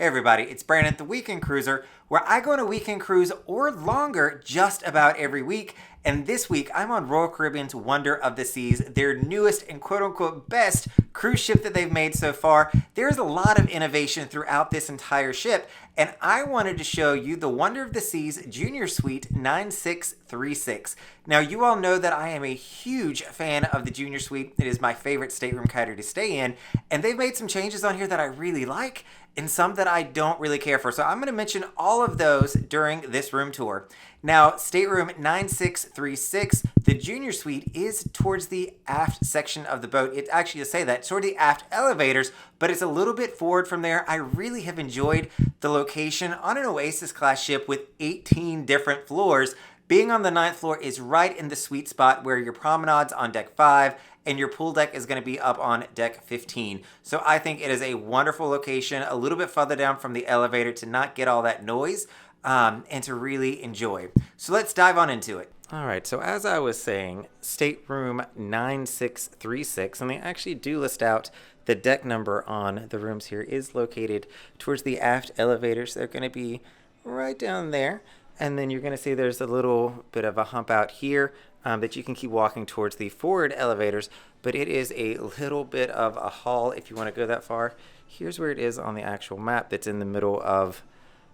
Hey everybody, it's Brandon, the Weekend Cruiser, where I go on a weekend cruise or longer just about every week. And this week, I'm on Royal Caribbean's Wonder of the Seas, their newest and quote-unquote best cruise ship that they've made so far. There's a lot of innovation throughout this entire ship, and I wanted to show you the Wonder of the Seas Junior Suite 9636. Now, you all know that I am a huge fan of the Junior Suite. It is my favorite stateroom kiter to stay in, and they've made some changes on here that I really like, and some that I don't really care for. So I'm going to mention all of those during this room tour. Now, stateroom 9636, the Junior Suite is towards the aft section of the boat. It actually does say that, toward the aft elevators, but it's a little bit forward from there. I really have enjoyed the location on an Oasis class ship with 18 different floors. Being on the 9th floor is right in the sweet spot where your promenade's on deck 5 and your pool deck is going to be up on deck 15. So I think it is a wonderful location, a little bit further down from the elevator to not get all that noise and to really enjoy. So let's dive on into it. All right, so as I was saying, stateroom 9636, and they actually do list out the deck number on the rooms here, is located towards the aft elevators. They're going to be right down there. And then you're going to see there's a little bit of a hump out here that you can keep walking towards the forward elevators, but it is a little bit of a haul if you want to go that far. Here's where it is on the actual map that's in the middle of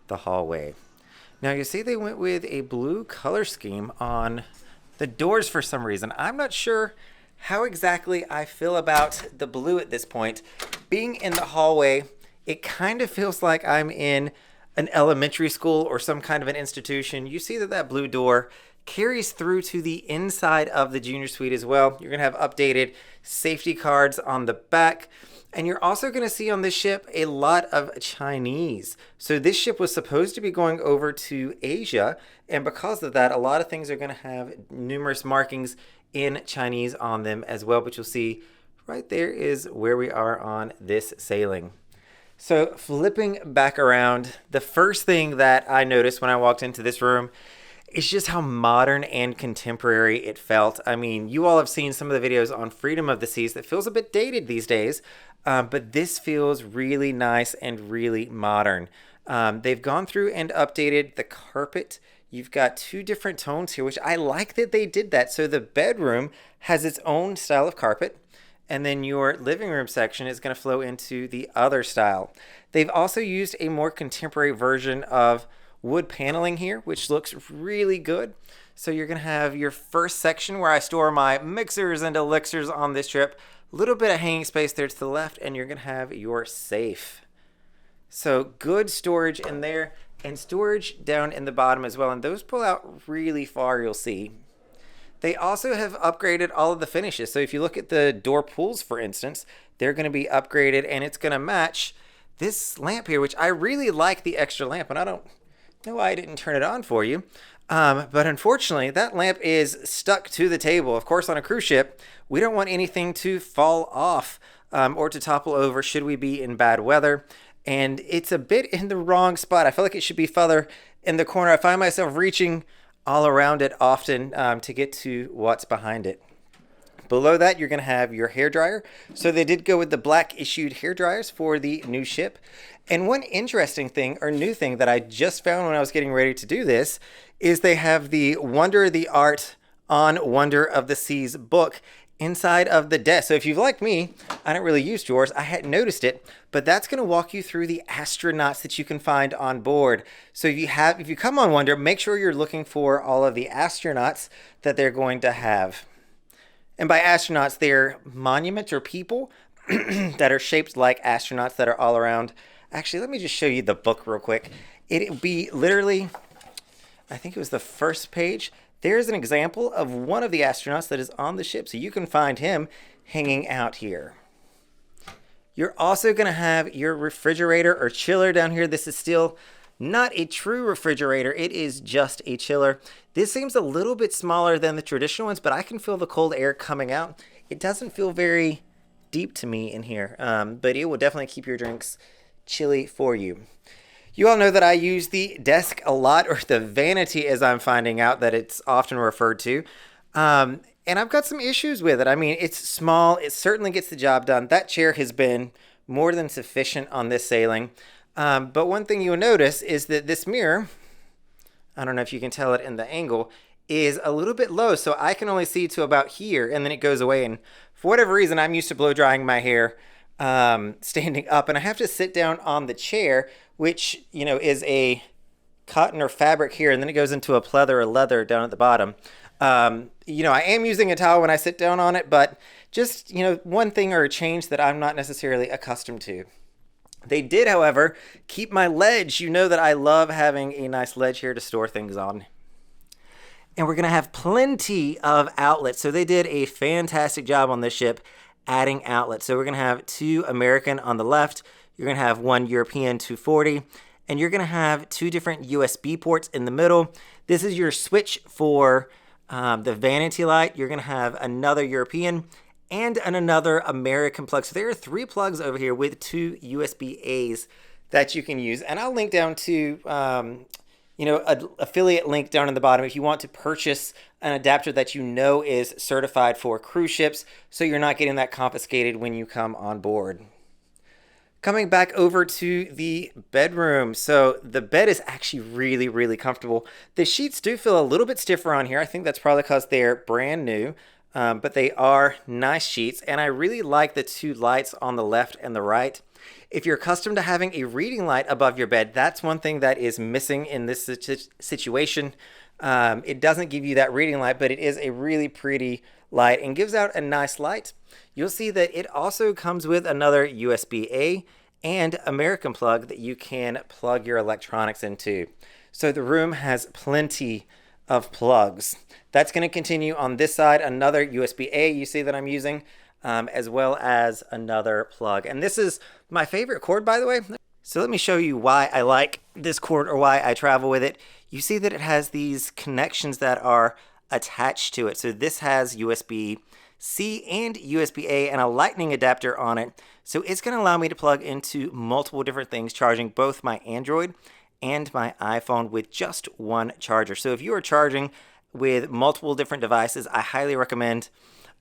the hallway. Now you see they went with a blue color scheme on the doors for some reason. I'm not sure how exactly I feel about the blue at this point. Being in the hallway, it kind of feels like I'm in an elementary school or some kind of an institution. You see that blue door carries through to the inside of the Junior Suite as well. You're going to have updated safety cards on the back. And you're also going to see on this ship a lot of Chinese. So this ship was supposed to be going over to Asia. And because of that, a lot of things are going to have numerous markings in Chinese on them as well. But you'll see right there is where we are on this sailing. So flipping back around, the first thing that I noticed when I walked into this room is just how modern and contemporary it felt. I mean, you all have seen some of the videos on Freedom of the Seas that feels a bit dated these days, but this feels really nice and really modern. They've gone through and updated the carpet. You've got two different tones here, which I like that they did that. So the bedroom has its own style of carpet, and then your living room section is going to flow into the other style. They've also used a more contemporary version of wood paneling here, which looks really good. So you're going to have your first section where I store my mixers and elixirs on this trip. A little bit of hanging space there to the left, and you're going to have your safe. So good storage in there, and storage down in the bottom as well. And those pull out really far, you'll see. They also have upgraded all of the finishes. So if you look at the door pulls, for instance, they're going to be upgraded, and it's going to match this lamp here, which I really like the extra lamp, and I don't know why I didn't turn it on for you. But unfortunately, that lamp is stuck to the table. Of course, on a cruise ship, we don't want anything to fall off or to topple over should we be in bad weather. And it's a bit in the wrong spot. I feel like it should be further in the corner. I find myself reaching all around it often to get to what's behind it. Below that, you're going to have your hairdryer. So they did go with the black issued hairdryers for the new ship. And one interesting thing or new thing that I just found when I was getting ready to do this is they have the Wonder of the Art on Wonder of the Seas book inside of the desk. So if you've like me, I don't really use drawers. I hadn't noticed it, but that's going to walk you through the astronauts that you can find on board. So if you come on Wonder, make sure you're looking for all of the astronauts that they're going to have. And by astronauts, they're monuments or people that are shaped like astronauts that are all around. Actually, let me just show you the book real quick. It'll be literally, I think it was the first page. There's an example of one of the astronauts that is on the ship, so you can find him hanging out here. You're also going to have your refrigerator or chiller down here. This is still not a true refrigerator. It is just a chiller. This seems a little bit smaller than the traditional ones, but I can feel the cold air coming out. It doesn't feel very deep to me in here, but it will definitely keep your drinks chilly for you. You all know that I use the desk a lot, or the vanity as I'm finding out that it's often referred to. And I've got some issues with it. I mean, it's small. It certainly gets the job done. That chair has been more than sufficient on this sailing. But one thing you'll notice is that this mirror, I don't know if you can tell it in the angle, is a little bit low. So I can only see to about here and then it goes away. And for whatever reason, I'm used to blow drying my hair standing up, and I have to sit down on the chair, which, is a cotton or fabric here, and then it goes into a pleather or leather down at the bottom. I am using a towel when I sit down on it, but just, one thing or a change that I'm not necessarily accustomed to. They did, however, keep my ledge. You know that I love having a nice ledge here to store things on. And we're going to have plenty of outlets. So they did a fantastic job on this ship adding outlets. So we're going to have 2 American on the left. You're going to have 1 European 240. And you're going to have 2 different USB ports in the middle. This is your switch for the vanity light. You're going to have another European and another American plug. So there are 3 plugs over here with 2 USB-As that you can use. And I'll link down to an affiliate link down in the bottom if you want to purchase an adapter that is certified for cruise ships, so you're not getting that confiscated when you come on board. Coming back over to the bedroom. So the bed is actually really, really comfortable. The sheets do feel a little bit stiffer on here. I think that's probably because they're brand new, but they are nice sheets. And I really like the 2 lights on the left and the right. If you're accustomed to having a reading light above your bed, that's one thing that is missing in this situation. It doesn't give you that reading light, but it is a really pretty light and gives out a nice light. You'll see that it also comes with another USB-A and American plug that you can plug your electronics into. So the room has plenty of plugs. That's going to continue on this side, another USB-A you see that I'm using, as well as another plug. And this is my favorite cord, by the way. So let me show you why I like this cord or why I travel with it. You see that it has these connections that are attached to it. So this has USB-C and USB-A and a lightning adapter on it. So it's going to allow me to plug into multiple different things, charging both my Android and my iPhone with just one charger. So if you are charging with multiple different devices, I highly recommend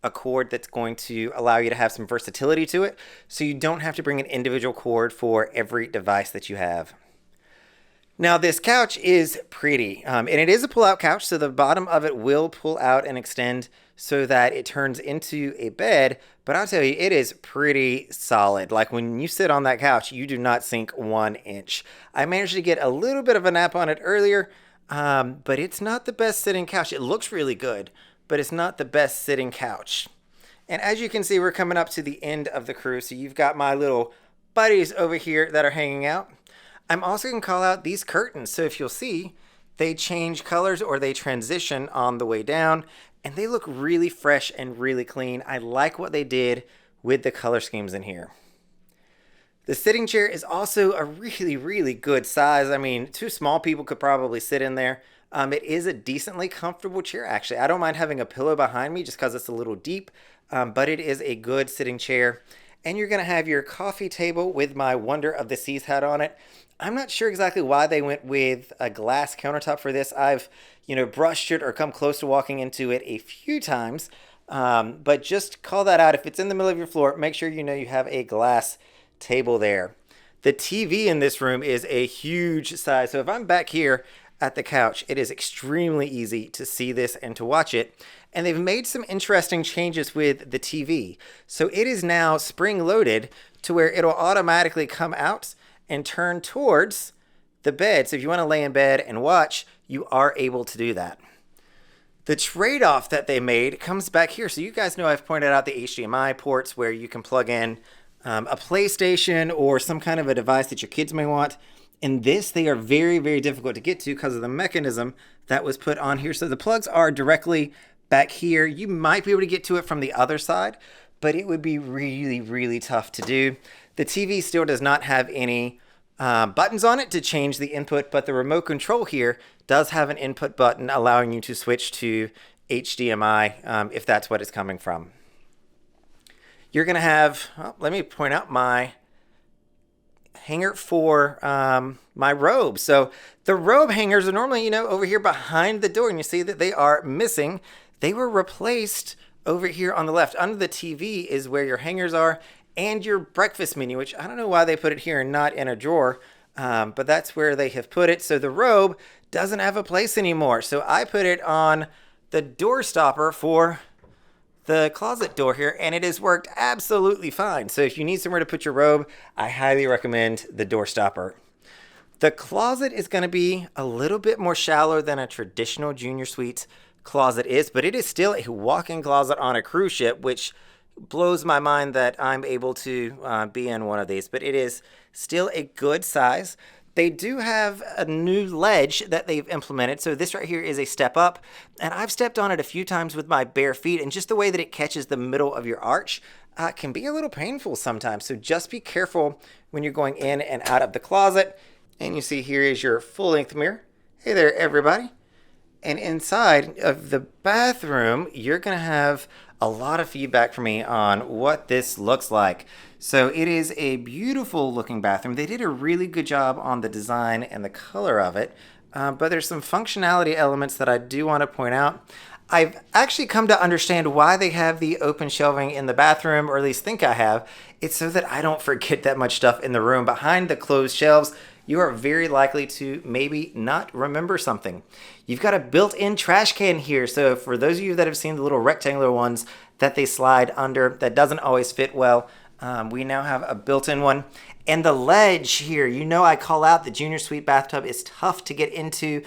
a cord that's going to allow you to have some versatility to it, so you don't have to bring an individual cord for every device that you have. Now this couch is pretty, and it is a pull-out couch, so the bottom of it will pull out and extend so that it turns into a bed, but I'll tell you, it is pretty solid. Like when you sit on that couch, you do not sink 1 inch. I managed to get a little bit of a nap on it earlier, but it's not the best sitting couch. It looks really good, but it's not the best sitting couch. And as you can see, we're coming up to the end of the cruise, so you've got my little buddies over here that are hanging out. I'm also going to call out these curtains. So if you'll see, they change colors or they transition on the way down, and they look really fresh and really clean. I like what they did with the color schemes in here. The sitting chair is also a really, really good size. I mean, 2 small people could probably sit in there. It is a decently comfortable chair, actually. I don't mind having a pillow behind me just because it's a little deep, but it is a good sitting chair. And you're going to have your coffee table with my Wonder of the Seas hat on it. I'm not sure exactly why they went with a glass countertop for this. I've, brushed it or come close to walking into it a few times, but just call that out. If it's in the middle of your floor, make sure you have a glass table there. The TV in this room is a huge size. So if I'm back here at the couch, it is extremely easy to see this and to watch it. And they've made some interesting changes with the TV. So it is now spring loaded to where it'll automatically come out and turn towards the bed. So if you want to lay in bed and watch, you are able to do that. The trade-off that they made comes back here. So you guys know I've pointed out the HDMI ports where you can plug in a PlayStation or some kind of a device that your kids may want. In this, they are very, very difficult to get to because of the mechanism that was put on here. So the plugs are directly back here. You might be able to get to it from the other side, but it would be really, really tough to do. The TV still does not have any buttons on it to change the input, but the remote control here does have an input button allowing you to switch to HDMI if that's what it's coming from. You're going to have, let me point out my hanger for my robe. So the robe hangers are normally, over here behind the door, and you see that they are missing. They were replaced over here on the left. Under the TV is where your hangers are and your breakfast menu, which I don't know why they put it here and not in a drawer. but that's where they have put it. So the robe doesn't have a place anymore. So I put it on the door stopper for the closet door here, and it has worked absolutely fine. So if you need somewhere to put your robe, I highly recommend the door stopper. The closet is going to be a little bit more shallow than a traditional Junior Suite closet is, but it is still a walk-in closet on a cruise ship, which blows my mind that I'm able to be in one of these, but it is still a good size. They do have a new ledge that they've implemented. So this right here is a step up, and I've stepped on it a few times with my bare feet, and just the way that it catches the middle of your arch can be a little painful sometimes. So just be careful when you're going in and out of the closet. And you see here is your full length mirror. Hey there, everybody. And inside of the bathroom, you're gonna have a lot of feedback from me on what this looks like. So it is a beautiful looking bathroom. They did a really good job on the design and the color of it, but there's some functionality elements that I do want to point out. I've actually come to understand why they have the open shelving in the bathroom, or at least think I have. It's so that I don't forget that much stuff in the room. Behind the closed shelves, you are very likely to maybe not remember something. You've got a built-in trash can here. So for those of you that have seen the little rectangular ones that they slide under, that doesn't always fit well, we now have a built-in one. And the ledge here, you know I call out the Junior Suite bathtub is tough to get into.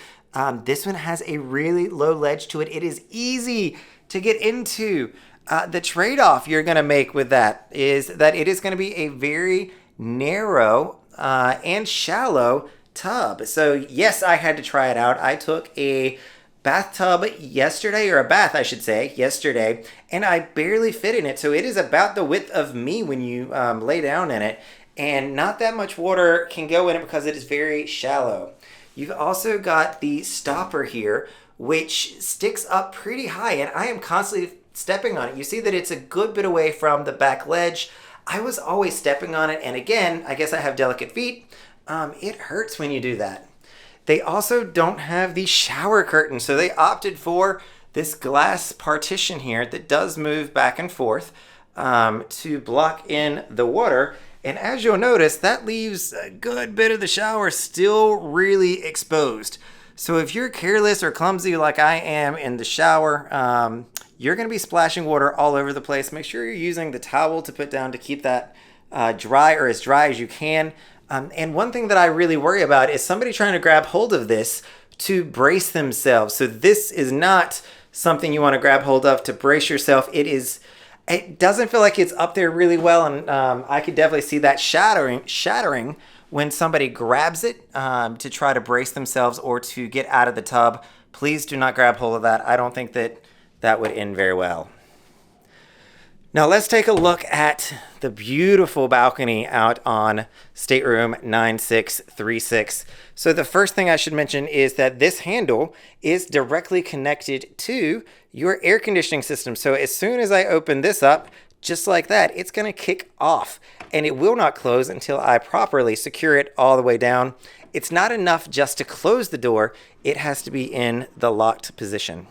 This one has a really low ledge to it. It is easy to get into. The trade-off you're gonna make with that is that it is gonna be a very narrow and shallow tub. So yes, I had to try it out. I took a bathtub yesterday, or a bath I should say, yesterday, and I barely fit in it. So it is about the width of me when you lay down in it, and not that much water can go in it because it is very shallow. You've also got the stopper here, which sticks up pretty high, and I am constantly stepping on it. You see that it's a good bit away from the back ledge. I was always stepping on it, and again, I guess I have delicate feet. It hurts when you do that. They also don't have the shower curtain, so they opted for this glass partition here that does move back and forth to block in the water. And as you'll notice, that leaves a good bit of the shower still really exposed. So if you're careless or clumsy like I am in the shower, you're going to be splashing water all over the place. Make sure you're using the towel to put down to keep that dry, or as dry as you can. And one thing that I really worry about is somebody trying to grab hold of this to brace themselves. So this is not something you want to grab hold of to brace yourself. It doesn't feel like it's up there really well, and I could definitely see that shattering when somebody grabs it to try to brace themselves or to get out of the tub. Please do not grab hold of that. I don't think that would end very well. Now let's take a look at the beautiful balcony out on stateroom 9636. So the first thing I should mention is that this handle is directly connected to your air conditioning system. So as soon as I open this up, just like that, it's going to kick off, and it will not close until I properly secure it all the way down. It's not enough just to close the door. It has to be in the locked position.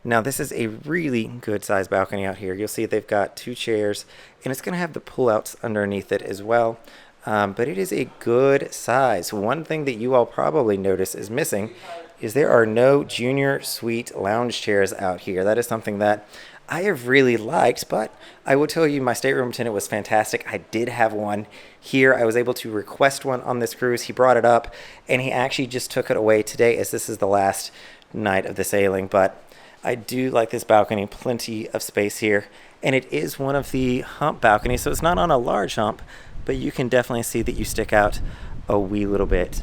Now this is a really good sized balcony out here. You'll see they've got 2 chairs, and it's going to have the pullouts underneath it as well. But it is a good size. One thing that you all probably notice is missing is there are no Junior Suite lounge chairs out here. That is something that I have really liked, but I will tell you my stateroom attendant was fantastic. I did have one here. I was able to request one on this cruise. He brought it up, and he actually just took it away today, as this is the last night of the sailing. But I do like this balcony, plenty of space here, and it is one of the hump balconies, so it's not on a large hump, but you can definitely see that you stick out a wee little bit.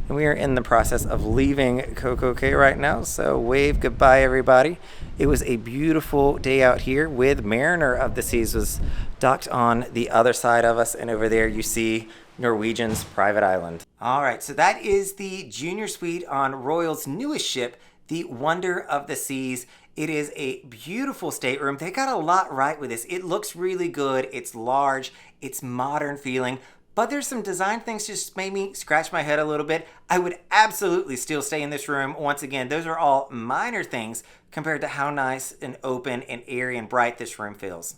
And we are in the process of leaving Coco Cay right now, so wave goodbye, everybody. It was a beautiful day out here with Mariner of the Seas was docked on the other side of us, and over there you see Norwegian's private island. All right, so that is the Junior Suite on Royal's newest ship, the Wonder of the Seas. It is a beautiful stateroom. They got a lot right with this. It looks really good. It's large. It's modern feeling. But there's some design things just made me scratch my head a little bit. I would absolutely still stay in this room. Once again, those are all minor things compared to how nice and open and airy and bright this room feels.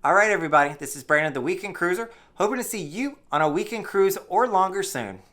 All right, everybody. This is Brandon, the Weekend Cruiser. Hoping to see you on a weekend cruise or longer soon.